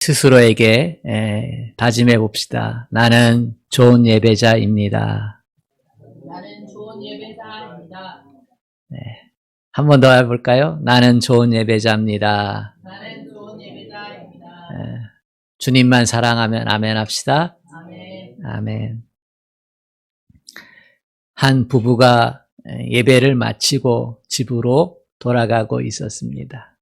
스스로에게 다짐해 봅시다. 나는 좋은 예배자입니다. 나는 좋은 예배자입니다. 한 번 더 해볼까요? 나는 좋은 예배자입니다. 나는 좋은 예배자입니다. 주님만 사랑하면 아멘 합시다. 아멘. 아멘. 한 부부가 예배를 마치고 집으로 돌아가고 있었습니다.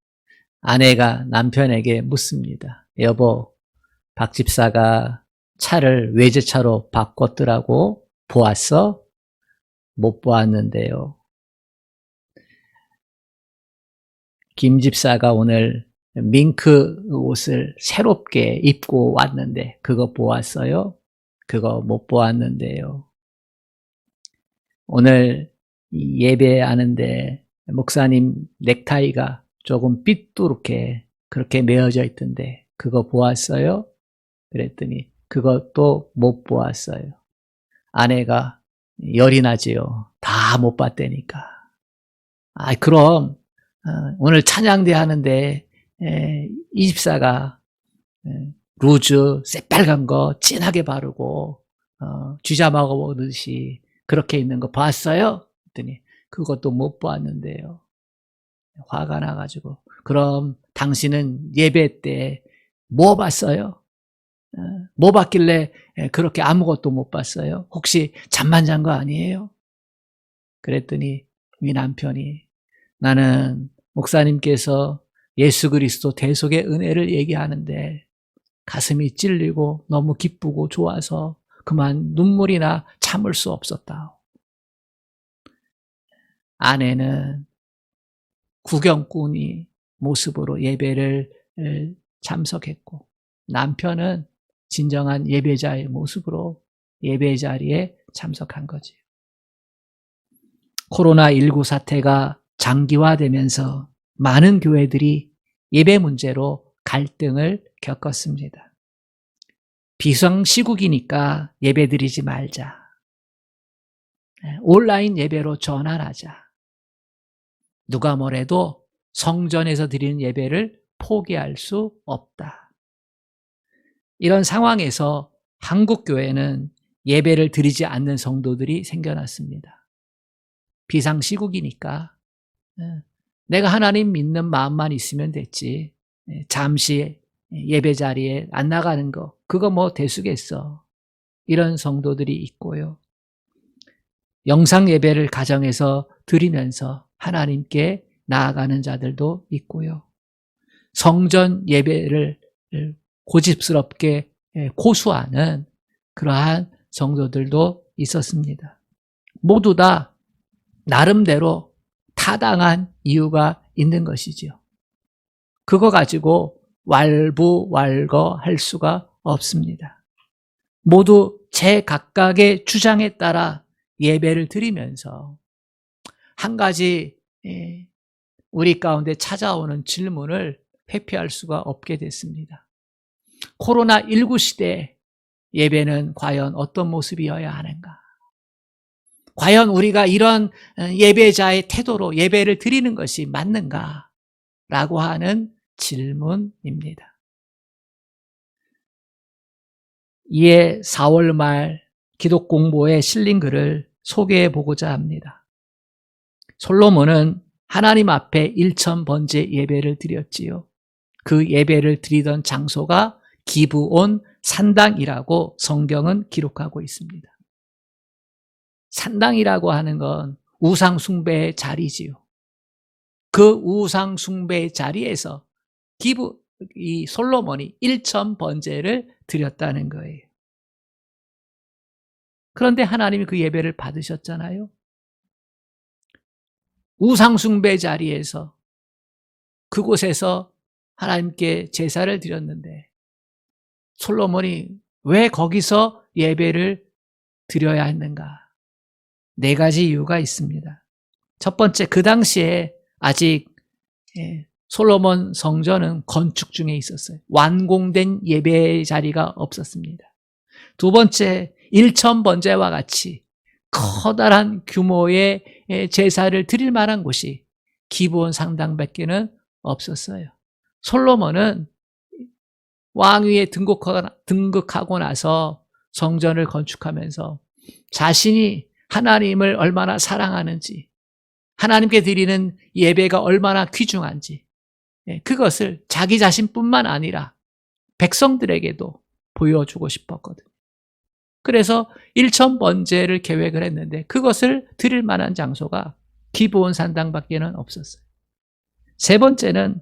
아내가 남편에게 묻습니다. 여보, 박 집사가 차를 외제차로 바꿨더라고. 보았어? 못 보았는데요. 김 집사가 오늘 밍크 옷을 새롭게 입고 왔는데 그거 보았어요? 그거 못 보았는데요. 오늘 예배하는데 목사님 넥타이가 조금 삐뚤게 그렇게 메어져 있던데 그거 보았어요? 그랬더니 그것도 못 보았어요. 아내가 열이 나지요. 다 못 봤다니까. 그럼 오늘 찬양대 하는데 이 집사가 루즈 새빨간 거 진하게 바르고 쥐자 먹어보듯이 그렇게 있는 거 봤어요? 그랬더니 그것도 못 보았는데요. 화가 나가지고 그럼 당신은 예배 때 뭐 봤어요? 뭐 봤길래 그렇게 아무것도 못 봤어요? 혹시 잠만 잔 거 아니에요? 그랬더니 이 남편이 나는 목사님께서 예수 그리스도 대속의 은혜를 얘기하는데 가슴이 찔리고 너무 기쁘고 좋아서 그만 눈물이 나 참을 수 없었다. 아내는 구경꾼이 모습으로 예배를 참석했고 남편은 진정한 예배자의 모습으로 예배 자리에 참석한 거지. 코로나19 사태가 장기화되면서 많은 교회들이 예배 문제로 갈등을 겪었습니다. 비상시국이니까 예배 드리지 말자. 온라인 예배로 전환하자. 누가 뭐래도 성전에서 드리는 예배를 포기할 수 없다. 이런 상황에서 한국 교회는 예배를 드리지 않는 성도들이 생겨났습니다. 비상시국이니까 내가 하나님 믿는 마음만 있으면 됐지. 잠시 예배 자리에 안 나가는 거 그거 뭐 대수겠어. 이런 성도들이 있고요. 영상 예배를 가정에서 드리면서 하나님께 나아가는 자들도 있고요. 성전 예배를 고집스럽게 고수하는 그러한 성도들도 있었습니다. 모두 다 나름대로 타당한 이유가 있는 것이지요. 그거 가지고 왈부왈거할 수가 없습니다. 모두 제각각의 주장에 따라 예배를 드리면서 한 가지 우리 가운데 찾아오는 질문을 회피할 수가 없게 됐습니다. 코로나19 시대에 예배는 과연 어떤 모습이어야 하는가? 과연 우리가 이런 예배자의 태도로 예배를 드리는 것이 맞는가? 라고 하는 질문입니다. 이에 4월 말 기독 공보에 실린 글을 소개해 보고자 합니다. 솔로몬은 하나님 앞에 1000번째 예배를 드렸지요. 그 예배를 드리던 장소가 기브온 산당이라고 성경은 기록하고 있습니다. 산당이라고 하는 건 우상숭배의 자리지요. 그 우상숭배의 자리에서 이 솔로몬이 1000번제를 드렸다는 거예요. 그런데 하나님이 그 예배를 받으셨잖아요. 우상숭배 자리에서 그곳에서 하나님께 제사를 드렸는데 솔로몬이 왜 거기서 예배를 드려야 했는가? 4가지 이유가 있습니다. 첫 번째, 그 당시에 아직 솔로몬 성전은 건축 중에 있었어요. 완공된 예배 자리가 없었습니다. 두 번째, 1000번제와 같이 커다란 규모의 제사를 드릴 만한 곳이 기브온 상당밖에는 없었어요. 솔로몬은 왕위에 등극하고 나서 성전을 건축하면서 자신이 하나님을 얼마나 사랑하는지, 하나님께 드리는 예배가 얼마나 귀중한지, 그것을 자기 자신뿐만 아니라 백성들에게도 보여주고 싶었거든요. 그래서 1,000번제를 계획을 했는데 그것을 드릴 만한 장소가 기브온 산당밖에는 없었어요. 세 번째는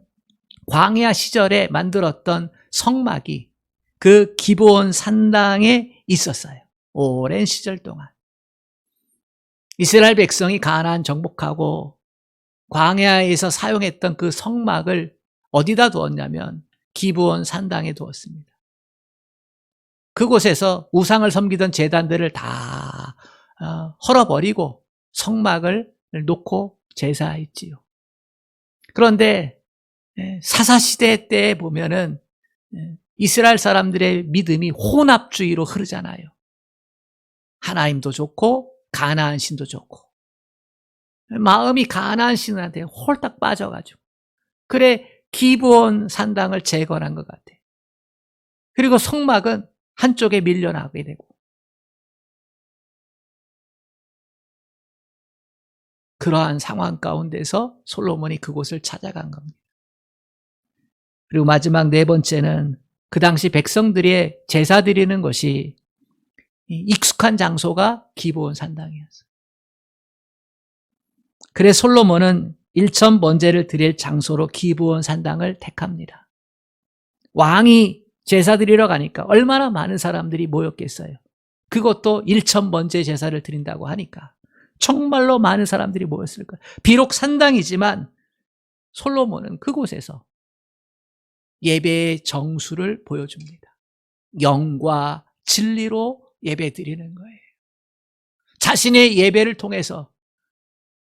광야 시절에 만들었던 성막이 그 기브온 산당에 있었어요. 오랜 시절 동안. 이스라엘 백성이 가나안 정복하고 광야에서 사용했던 그 성막을 어디다 두었냐면 기브온 산당에 두었습니다. 그곳에서 우상을 섬기던 제단들을 다 헐어버리고 성막을 놓고 제사했지요. 그런데 사사시대 때 보면은 이스라엘 사람들의 믿음이 혼합주의로 흐르잖아요. 하나님도 좋고 가나안 신도 좋고 마음이 가나안 신한테 홀딱 빠져가지고 그래 기브온 산당을 재건한 것 같아. 그리고 성막은 한쪽에 밀려나게 되고 그러한 상황 가운데서 솔로몬이 그곳을 찾아간 겁니다. 그리고 마지막 네 번째는 그 당시 백성들의 제사 드리는 것이 익숙한 장소가 기브온 산당이었어요. 그래서 솔로몬은 1,000번제를 드릴 장소로 기브온 산당을 택합니다. 왕이 제사 드리러 가니까 얼마나 많은 사람들이 모였겠어요. 그것도 1,000번제 제사를 드린다고 하니까 정말로 많은 사람들이 모였을 거예요. 비록 산당이지만 솔로몬은 그곳에서 예배의 정수를 보여줍니다. 영과 진리로 예배 드리는 거예요. 자신의 예배를 통해서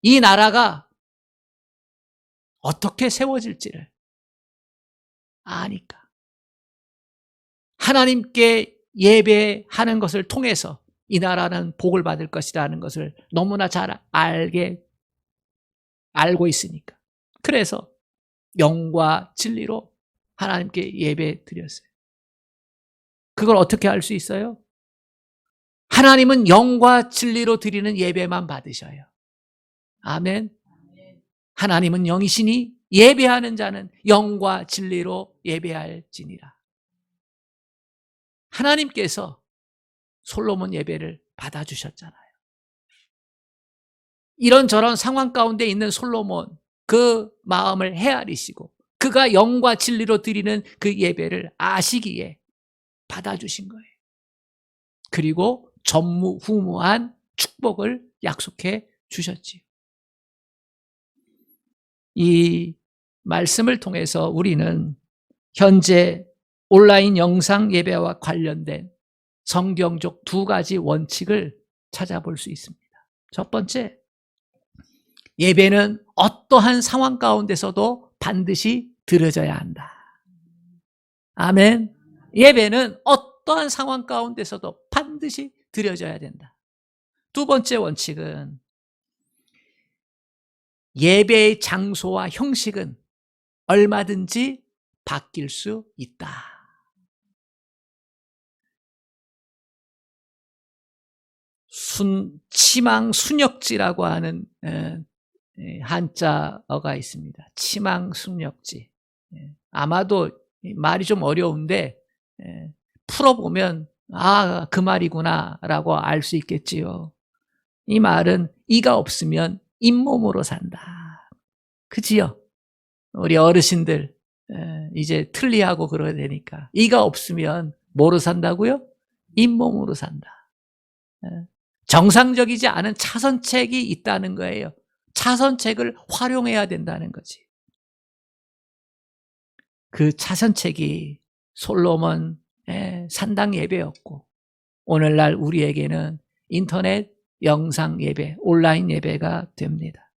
이 나라가 어떻게 세워질지를 아니까 하나님께 예배하는 것을 통해서 이 나라는 복을 받을 것이라는 것을 너무나 잘 알고 있으니까. 그래서 영과 진리로 하나님께 예배 드렸어요. 그걸 어떻게 할 수 있어요? 하나님은 영과 진리로 드리는 예배만 받으셔요. 아멘. 하나님은 영이시니 예배하는 자는 영과 진리로 예배할지니라. 하나님께서 솔로몬 예배를 받아주셨잖아요. 이런저런 상황 가운데 있는 솔로몬, 그 마음을 헤아리시고 그가 영과 진리로 드리는 그 예배를 아시기에 받아주신 거예요. 그리고 전무후무한 축복을 약속해 주셨지요. 이 말씀을 통해서 우리는 현재 온라인 영상 예배와 관련된 성경적 두 가지 원칙을 찾아볼 수 있습니다. 첫 번째, 예배는 어떠한 상황 가운데서도 반드시 드려져야 한다. 아멘. 예배는 어떠한 상황 가운데서도 반드시 드려져야 된다. 두 번째 원칙은 예배의 장소와 형식은 얼마든지 바뀔 수 있다. 치망순역지라고 하는 한자어가 있습니다. 치망순역지. 아마도 말이 좀 어려운데 풀어보면 그 말이구나라고 알 수 있겠지요. 이 말은 이가 없으면 잇몸으로 산다. 그지요? 우리 어르신들 이제 틀리하고 그러야 되니까 이가 없으면 뭐로 산다고요? 잇몸으로 산다. 정상적이지 않은 차선책이 있다는 거예요. 차선책을 활용해야 된다는 거지. 그 차선책이 솔로몬 산당 예배였고 오늘날 우리에게는 인터넷 영상 예배, 온라인 예배가 됩니다.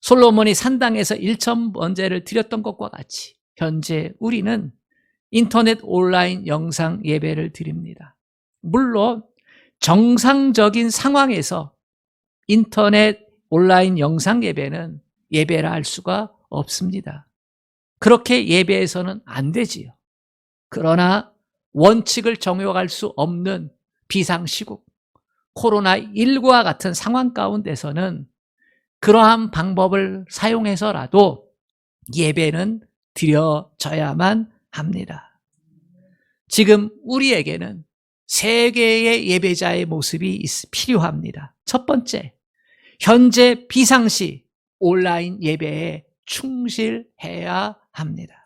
솔로몬이 산당에서 1,000번제를 드렸던 것과 같이 현재 우리는 인터넷 온라인 영상 예배를 드립니다. 물론 정상적인 상황에서 인터넷 온라인 영상 예배는 예배라 할 수가 없습니다. 그렇게 예배해서는 안 되지요. 그러나 원칙을 정해갈 수 없는 비상시국, 코로나19와 같은 상황 가운데서는 그러한 방법을 사용해서라도 예배는 드려져야만 합니다. 지금 우리에게는 세 개의 예배자의 모습이 필요합니다. 첫 번째, 현재 비상시 온라인 예배에 충실해야 합니다.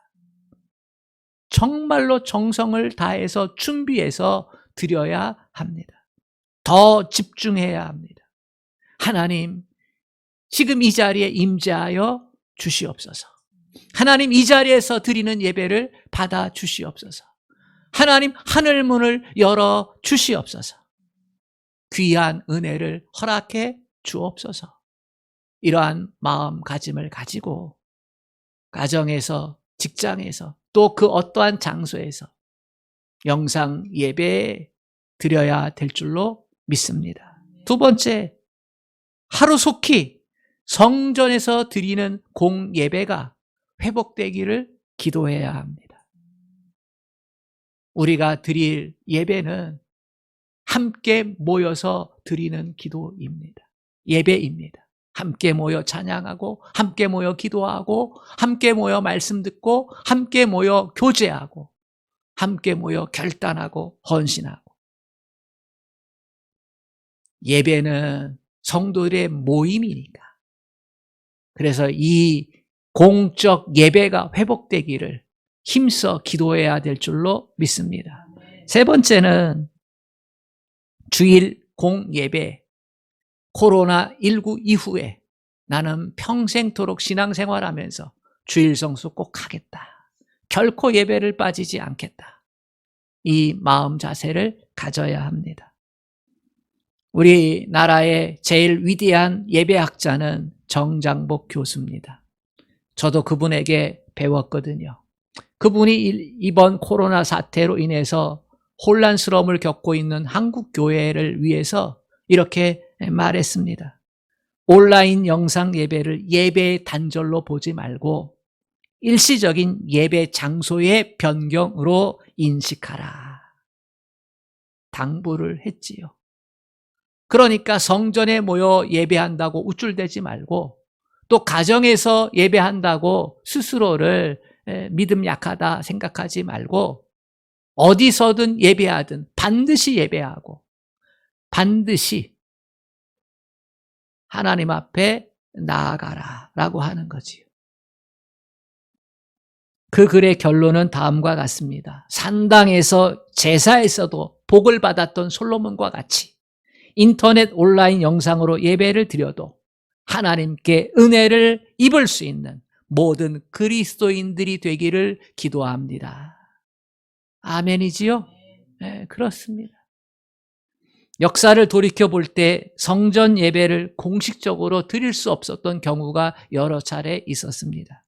정말로 정성을 다해서 준비해서 드려야 합니다. 더 집중해야 합니다. 하나님, 지금 이 자리에 임재하여 주시옵소서. 하나님, 이 자리에서 드리는 예배를 받아 주시옵소서. 하나님, 하늘문을 열어 주시옵소서. 귀한 은혜를 허락해 주옵소서. 이러한 마음가짐을 가지고 가정에서, 직장에서, 또 그 어떠한 장소에서 영상 예배에 드려야 될 줄로 믿습니다. 두 번째, 하루속히 성전에서 드리는 공예배가 회복되기를 기도해야 합니다. 우리가 드릴 예배는 함께 모여서 드리는 기도입니다. 예배입니다. 함께 모여 찬양하고, 함께 모여 기도하고, 함께 모여 말씀 듣고, 함께 모여 교제하고, 함께 모여 결단하고 헌신하고. 예배는 성도들의 모임이니까. 그래서 이 공적 예배가 회복되기를 힘써 기도해야 될 줄로 믿습니다. 세 번째는 주일 공예배, 코로나19 이후에 나는 평생토록 신앙생활하면서 주일 성수 꼭 하겠다. 결코 예배를 빠지지 않겠다. 이 마음 자세를 가져야 합니다. 우리나라의 제일 위대한 예배학자는 정장복 교수입니다. 저도 그분에게 배웠거든요. 그분이 이번 코로나 사태로 인해서 혼란스러움을 겪고 있는 한국 교회를 위해서 이렇게 말했습니다. 온라인 영상 예배를 예배의 단절로 보지 말고 일시적인 예배 장소의 변경으로 인식하라. 당부를 했지요. 그러니까 성전에 모여 예배한다고 우쭐대지 말고, 또 가정에서 예배한다고 스스로를 믿음 약하다 생각하지 말고, 어디서든 예배하든 반드시 예배하고 반드시 하나님 앞에 나아가라 라고 하는 거지요. 그 글의 결론은 다음과 같습니다. 산당에서 제사에서도 복을 받았던 솔로몬과 같이 인터넷 온라인 영상으로 예배를 드려도 하나님께 은혜를 입을 수 있는 모든 그리스도인들이 되기를 기도합니다. 아멘이지요? 네, 그렇습니다. 역사를 돌이켜볼 때 성전 예배를 공식적으로 드릴 수 없었던 경우가 여러 차례 있었습니다.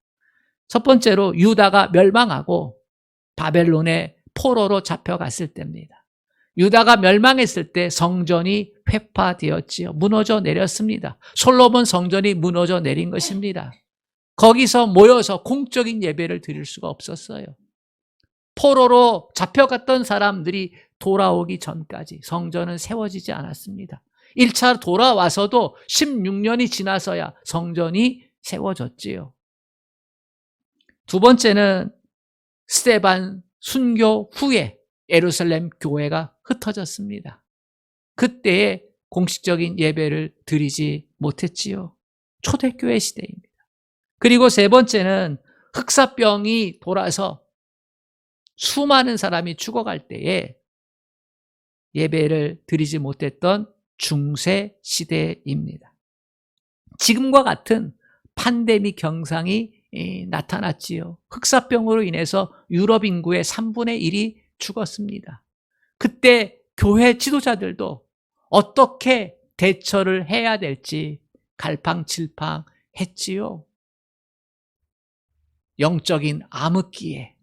첫 번째로 유다가 멸망하고 바벨론의 포로로 잡혀갔을 때입니다. 유다가 멸망했을 때 성전이 회파되었지요. 무너져 내렸습니다. 솔로몬 성전이 무너져 내린 것입니다. 거기서 모여서 공적인 예배를 드릴 수가 없었어요. 포로로 잡혀갔던 사람들이 돌아오기 전까지 성전은 세워지지 않았습니다. 1차 돌아와서도 16년이 지나서야 성전이 세워졌지요. 두 번째는 스데반 순교 후에 예루살렘 교회가 흩어졌습니다. 그때에 공식적인 예배를 드리지 못했지요. 초대교회 시대입니다. 그리고 세 번째는 흑사병이 돌아서 수많은 사람이 죽어갈 때에 예배를 드리지 못했던 중세 시대입니다. 지금과 같은 팬데믹 경상이 나타났지요. 흑사병으로 인해서 유럽 인구의 3분의 1이 죽었습니다. 그때 교회 지도자들도 어떻게 대처를 해야 될지 갈팡질팡했지요. 영적인 암흑기에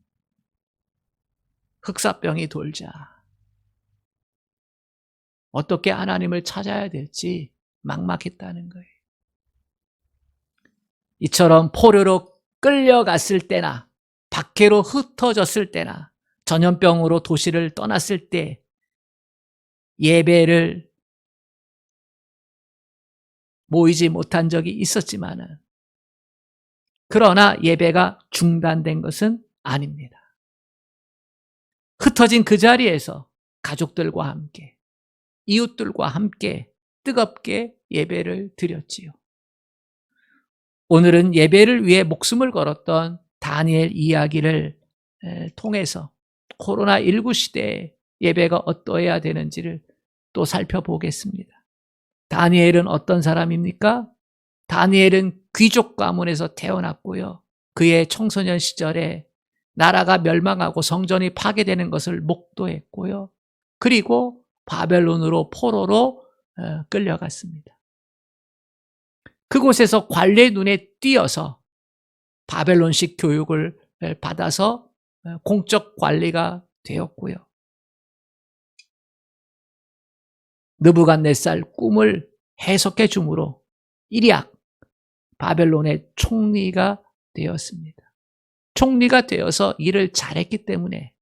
흑사병이 돌자 어떻게 하나님을 찾아야 될지 막막했다는 거예요. 이처럼 포로로 끌려갔을 때나 박해로 흩어졌을 때나 전염병으로 도시를 떠났을 때 예배를 모이지 못한 적이 있었지만은, 그러나 예배가 중단된 것은 아닙니다. 흩어진 그 자리에서 가족들과 함께, 이웃들과 함께 뜨겁게 예배를 드렸지요. 오늘은 예배를 위해 목숨을 걸었던 다니엘 이야기를 통해서 코로나19 시대에 예배가 어떠해야 되는지를 또 살펴보겠습니다. 다니엘은 어떤 사람입니까? 다니엘은 귀족 가문에서 태어났고요. 그의 청소년 시절에 나라가 멸망하고 성전이 파괴되는 것을 목도했고요. 그리고 바벨론으로 포로로 끌려갔습니다. 그곳에서 관리의 눈에 띄어서 바벨론식 교육을 받아서 공적 관리가 되었고요. 느부갓네살 꿈을 해석해 주므로 일약 바벨론의 총리가 되었습니다. 총리가 되어서 일을 잘했기 때문에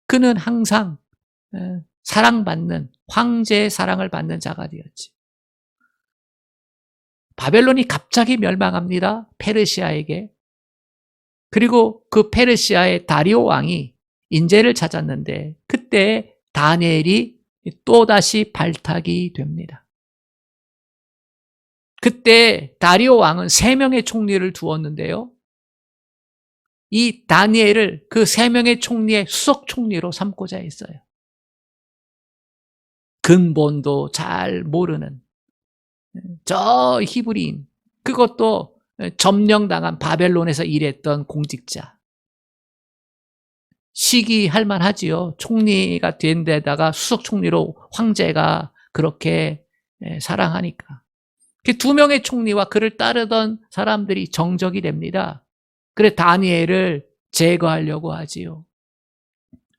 그는 항상 사랑받는, 황제의 사랑을 받는 자가 되었지. 바벨론이 갑자기 멸망합니다. 페르시아에게. 그리고 그 페르시아의 다리오 왕이 인재를 찾았는데 그때 다니엘이 또다시 발탁이 됩니다. 그때 다리오 왕은 3명의 총리를 두었는데요. 이 다니엘을 그 3명의 총리의 수석 총리로 삼고자 했어요. 근본도 잘 모르는 저 히브리인, 그것도 점령당한 바벨론에서 일했던 공직자. 시기할 만하지요. 총리가 된 데다가 수석 총리로 황제가 그렇게 사랑하니까. 2명의 총리와 그를 따르던 사람들이 정적이 됩니다. 그래 다니엘을 제거하려고 하지요.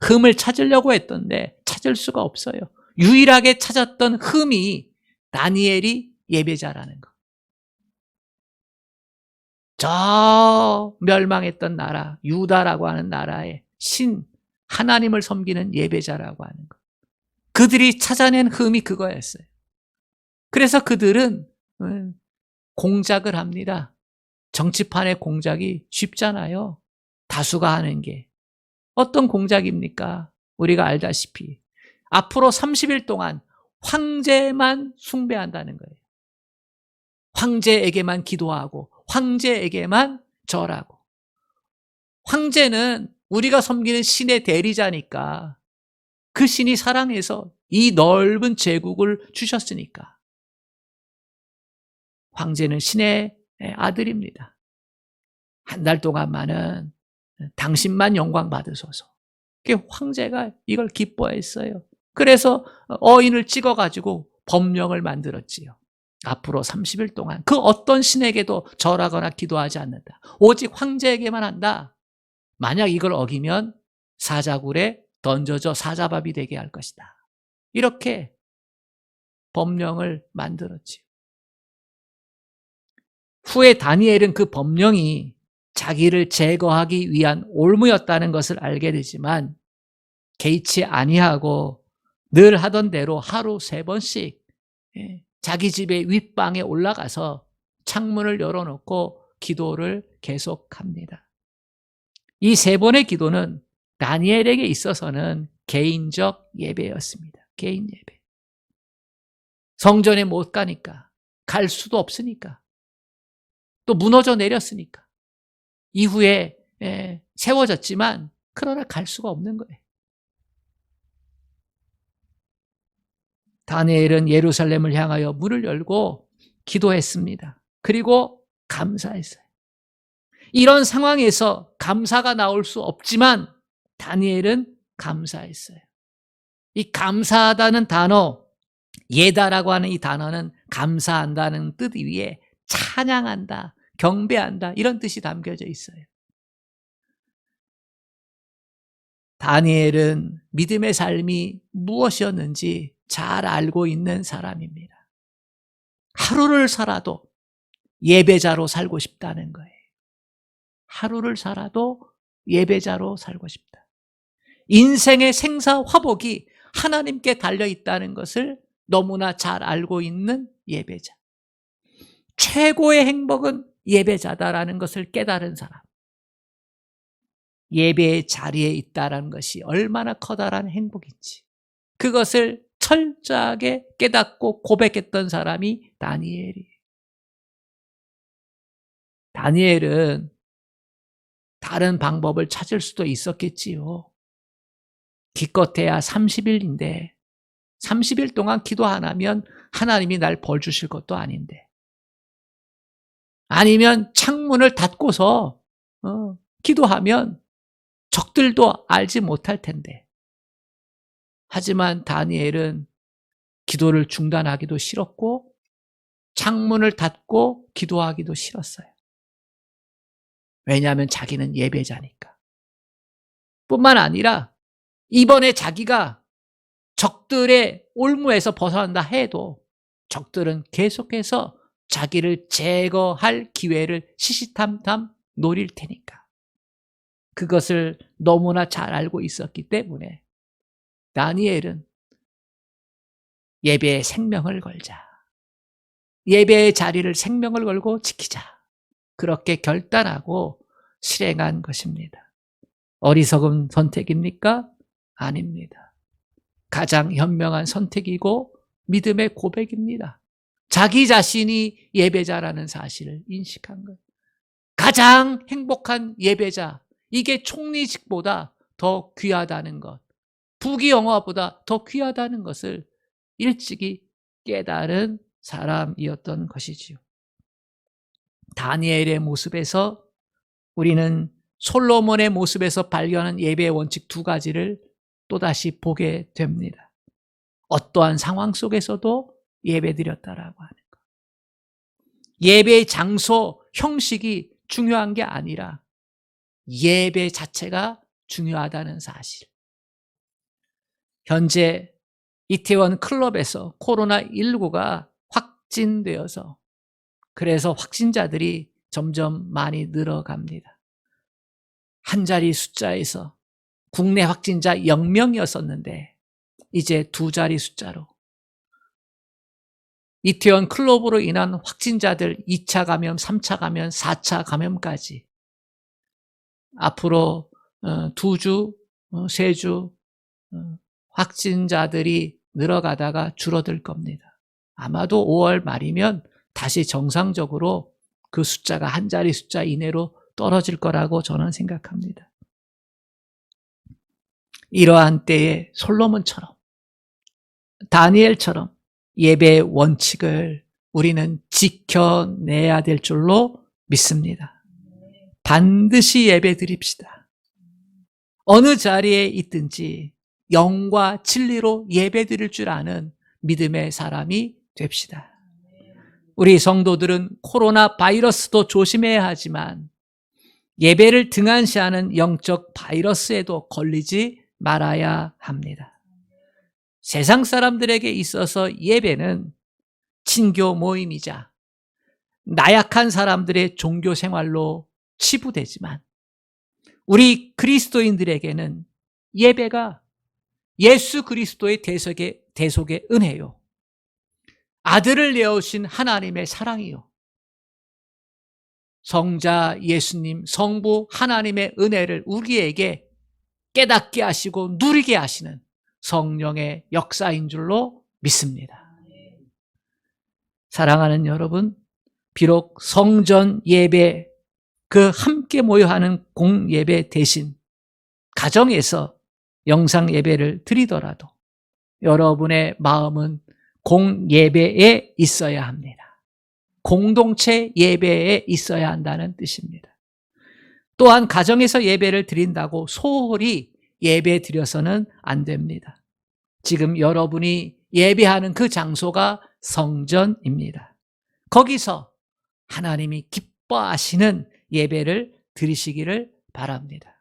흠을 찾으려고 했던데 찾을 수가 없어요. 유일하게 찾았던 흠이 다니엘이 예배자라는 것. 저 멸망했던 나라, 유다라고 하는 나라의 신, 하나님을 섬기는 예배자라고 하는 것. 그들이 찾아낸 흠이 그거였어요. 그래서 그들은 공작을 합니다. 정치판의 공작이 쉽잖아요. 다수가 하는 게. 어떤 공작입니까? 우리가 알다시피 앞으로 30일 동안 황제만 숭배한다는 거예요. 황제에게만 기도하고 황제에게만 절하고. 황제는 우리가 섬기는 신의 대리자니까, 그 신이 사랑해서 이 넓은 제국을 주셨으니까. 황제는 신의 아들입니다. 한 달 동안만은 당신만 영광 받으소서. 황제가 이걸 기뻐했어요. 그래서 어인을 찍어가지고 법령을 만들었지요. 앞으로 30일 동안 그 어떤 신에게도 절하거나 기도하지 않는다. 오직 황제에게만 한다. 만약 이걸 어기면 사자굴에 던져져 사자밥이 되게 할 것이다. 이렇게 법령을 만들었지요. 후에 다니엘은 그 법령이 자기를 제거하기 위한 올무였다는 것을 알게 되지만 개의치 아니하고 늘 하던 대로 하루 3번씩 자기 집의 윗방에 올라가서 창문을 열어놓고 기도를 계속합니다. 이 3번의 기도는 다니엘에게 있어서는 개인적 예배였습니다. 개인 예배. 성전에 못 가니까, 갈 수도 없으니까, 또 무너져 내렸으니까 이후에 세워졌지만 그러나 갈 수가 없는 거예요. 다니엘은 예루살렘을 향하여 문을 열고 기도했습니다. 그리고 감사했어요. 이런 상황에서 감사가 나올 수 없지만 다니엘은 감사했어요. 이 감사하다는 단어, 예다라고 하는 이 단어는 감사한다는 뜻 위에 찬양한다, 경배한다 이런 뜻이 담겨져 있어요. 다니엘은 믿음의 삶이 무엇이었는지 잘 알고 있는 사람입니다. 하루를 살아도 예배자로 살고 싶다는 거예요. 하루를 살아도 예배자로 살고 싶다. 인생의 생사화복이 하나님께 달려있다는 것을 너무나 잘 알고 있는 예배자. 최고의 행복은 예배자다라는 것을 깨달은 사람. 예배의 자리에 있다라는 것이 얼마나 커다란 행복인지 그것을 철저하게 깨닫고 고백했던 사람이 다니엘이에요. 다니엘은 다른 방법을 찾을 수도 있었겠지요. 기껏해야 30일인데 30일 동안 기도 안 하면 하나님이 날 벌 주실 것도 아닌데, 아니면 창문을 닫고서 기도하면 적들도 알지 못할 텐데. 하지만 다니엘은 기도를 중단하기도 싫었고 창문을 닫고 기도하기도 싫었어요. 왜냐하면 자기는 예배자니까. 뿐만 아니라 이번에 자기가 적들의 올무에서 벗어난다 해도 적들은 계속해서 자기를 제거할 기회를 시시탐탐 노릴 테니까. 그것을 너무나 잘 알고 있었기 때문에 다니엘은 예배에 생명을 걸자. 예배의 자리를 생명을 걸고 지키자. 그렇게 결단하고 실행한 것입니다. 어리석은 선택입니까? 아닙니다. 가장 현명한 선택이고 믿음의 고백입니다. 자기 자신이 예배자라는 사실을 인식한 것. 가장 행복한 예배자, 이게 총리직보다 더 귀하다는 것, 부귀영화보다 더 귀하다는 것을 일찍이 깨달은 사람이었던 것이지요. 다니엘의 모습에서 우리는 솔로몬의 모습에서 발견한 예배의 원칙 두 가지를 또다시 보게 됩니다. 어떠한 상황 속에서도 예배드렸다라고 하는 것. 예배의 장소, 형식이 중요한 게 아니라 예배 자체가 중요하다는 사실. 현재 이태원 클럽에서 코로나19가 확진되어서 그래서 확진자들이 점점 많이 늘어갑니다. 한 자리 숫자에서 국내 확진자 0명이었었는데 이제 두 자리 숫자로, 이태원 클럽으로 인한 확진자들 2차 감염, 3차 감염, 4차 감염까지 앞으로 2주, 3주 확진자들이 늘어가다가 줄어들 겁니다. 아마도 5월 말이면 다시 정상적으로 그 숫자가 한 자리 숫자 이내로 떨어질 거라고 저는 생각합니다. 이러한 때에 솔로몬처럼, 다니엘처럼 예배의 원칙을 우리는 지켜내야 될 줄로 믿습니다. 반드시 예배 드립시다. 어느 자리에 있든지 영과 진리로 예배 드릴 줄 아는 믿음의 사람이 됩시다. 우리 성도들은 코로나 바이러스도 조심해야 하지만 예배를 등한시하는 영적 바이러스에도 걸리지 말아야 합니다. 세상 사람들에게 있어서 예배는 친교 모임이자 나약한 사람들의 종교 생활로 치부되지만 우리 그리스도인들에게는 예배가 예수 그리스도의 대속의 은혜요, 아들을 내어오신 하나님의 사랑이요, 성자 예수님, 성부 하나님의 은혜를 우리에게 깨닫게 하시고 누리게 하시는 성령의 역사인 줄로 믿습니다. 사랑하는 여러분, 비록 성전 예배, 그 함께 모여 하는 공예배 대신 가정에서 영상 예배를 드리더라도 여러분의 마음은 공예배에 있어야 합니다. 공동체 예배에 있어야 한다는 뜻입니다. 또한 가정에서 예배를 드린다고 소홀히 예배 드려서는 안 됩니다. 지금 여러분이 예배하는 그 장소가 성전입니다. 거기서 하나님이 기뻐하시는 예배를 드리시기를 바랍니다.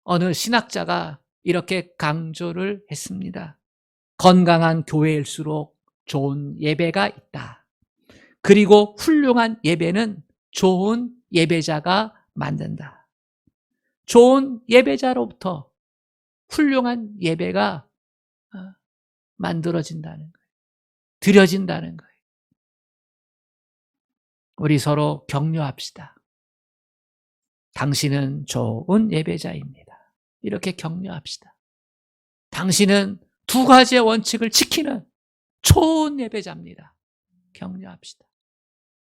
어느 신학자가 이렇게 강조를 했습니다. 건강한 교회일수록 좋은 예배가 있다. 그리고 훌륭한 예배는 좋은 예배자가 만든다. 좋은 예배자로부터 훌륭한 예배가 만들어진다는 거예요. 드려진다는 거예요. 우리 서로 격려합시다. 당신은 좋은 예배자입니다. 이렇게 격려합시다. 당신은 두 가지의 원칙을 지키는 좋은 예배자입니다. 격려합시다.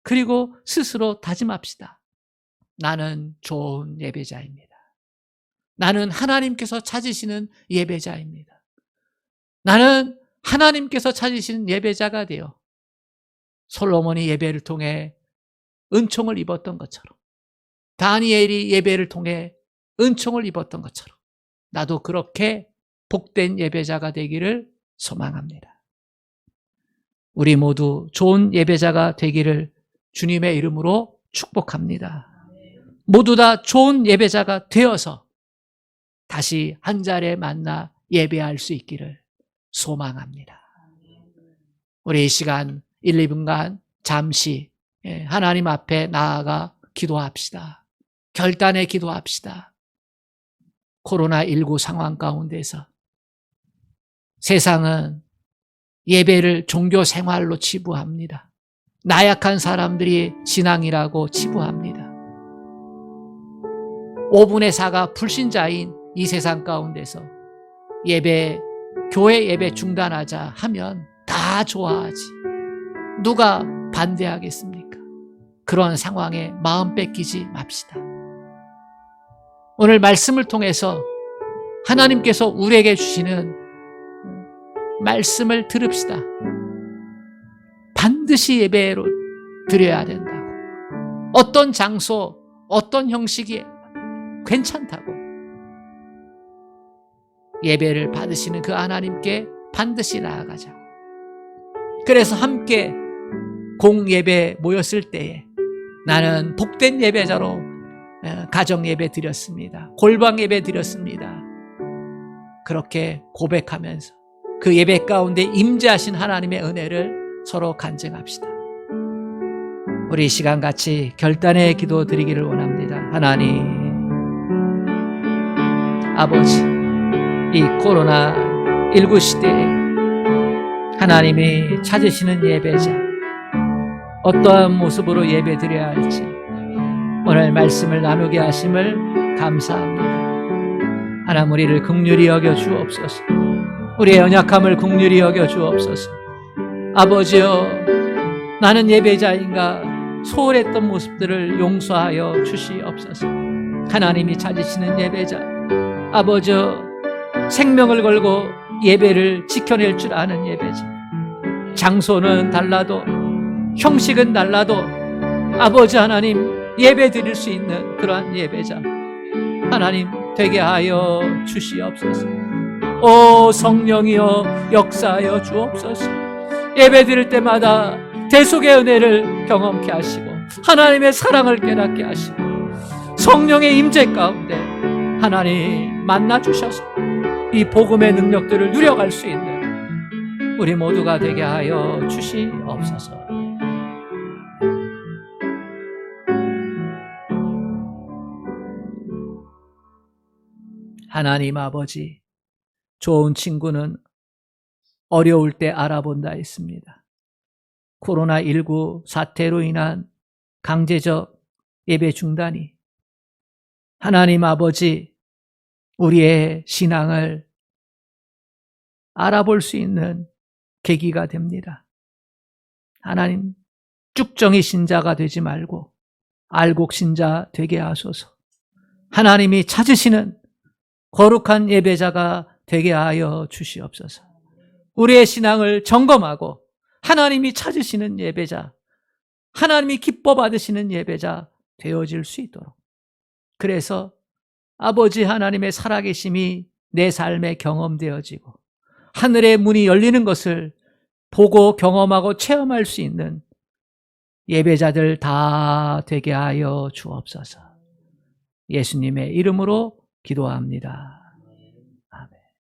그리고 스스로 다짐합시다. 나는 좋은 예배자입니다. 나는 하나님께서 찾으시는 예배자입니다. 나는 하나님께서 찾으시는 예배자가 되어 솔로몬이 예배를 통해 은총을 입었던 것처럼, 다니엘이 예배를 통해 은총을 입었던 것처럼 나도 그렇게 복된 예배자가 되기를 소망합니다. 우리 모두 좋은 예배자가 되기를 주님의 이름으로 축복합니다. 모두 다 좋은 예배자가 되어서 다시 한 자리에 만나 예배할 수 있기를 소망합니다. 우리 이 시간 1, 2분간 잠시 하나님 앞에 나아가 기도합시다. 결단에 기도합시다. 코로나19 상황 가운데서 세상은 예배를 종교 생활로 치부합니다. 나약한 사람들이 신앙이라고 치부합니다. 5분의 4가 불신자인 이 세상 가운데서 교회 예배 중단하자 하면 다 좋아하지. 누가 반대하겠습니까? 그런 상황에 마음 뺏기지 맙시다. 오늘 말씀을 통해서 하나님께서 우리에게 주시는 말씀을 들읍시다. 반드시 예배로 드려야 된다고. 어떤 장소, 어떤 형식이 괜찮다고. 예배를 받으시는 그 하나님께 반드시 나아가자고. 그래서 함께 공예배 모였을 때에 나는 복된 예배자로 가정 예배 드렸습니다. 골방 예배 드렸습니다. 그렇게 고백하면서 그 예배 가운데 임재하신 하나님의 은혜를 서로 간증합시다. 우리 이 시간 같이 결단의 기도 드리기를 원합니다. 하나님 아버지, 이 코로나19 시대에 하나님이 찾으시는 예배자, 어떠한 모습으로 예배 드려야 할지 오늘 말씀을 나누게 하심을 감사합니다. 하나님, 우리를 긍휼히 여겨 주옵소서. 우리의 연약함을 긍휼히 여겨 주옵소서. 아버지여, 나는 예배자인가 소홀했던 모습들을 용서하여 주시옵소서. 하나님이 찾으시는 예배자, 아버지여, 생명을 걸고 예배를 지켜낼 줄 아는 예배자, 장소는 달라도 형식은 달라도 아버지 하나님 예배 드릴 수 있는 그러한 예배자 하나님 되게 하여 주시옵소서. 오 성령이여 역사하여 주옵소서. 예배 드릴 때마다 대속의 은혜를 경험케 하시고 하나님의 사랑을 깨닫게 하시고 성령의 임재 가운데 하나님 만나 주셔서 이 복음의 능력들을 누려갈 수 있는 우리 모두가 되게 하여 주시옵소서. 하나님 아버지, 좋은 친구는 어려울 때 알아본다 했습니다. 코로나19 사태로 인한 강제적 예배 중단이 하나님 아버지 우리의 신앙을 알아볼 수 있는 계기가 됩니다. 하나님, 쭉정이 신자가 되지 말고 알곡 신자 되게 하소서. 하나님이 찾으시는 거룩한 예배자가 되게 하여 주시옵소서. 우리의 신앙을 점검하고 하나님이 찾으시는 예배자, 하나님이 기뻐 받으시는 예배자 되어질 수 있도록, 그래서 아버지 하나님의 살아계심이 내 삶에 경험되어지고 하늘의 문이 열리는 것을 보고 경험하고 체험할 수 있는 예배자들 다 되게 하여 주옵소서. 예수님의 이름으로 기도합니다.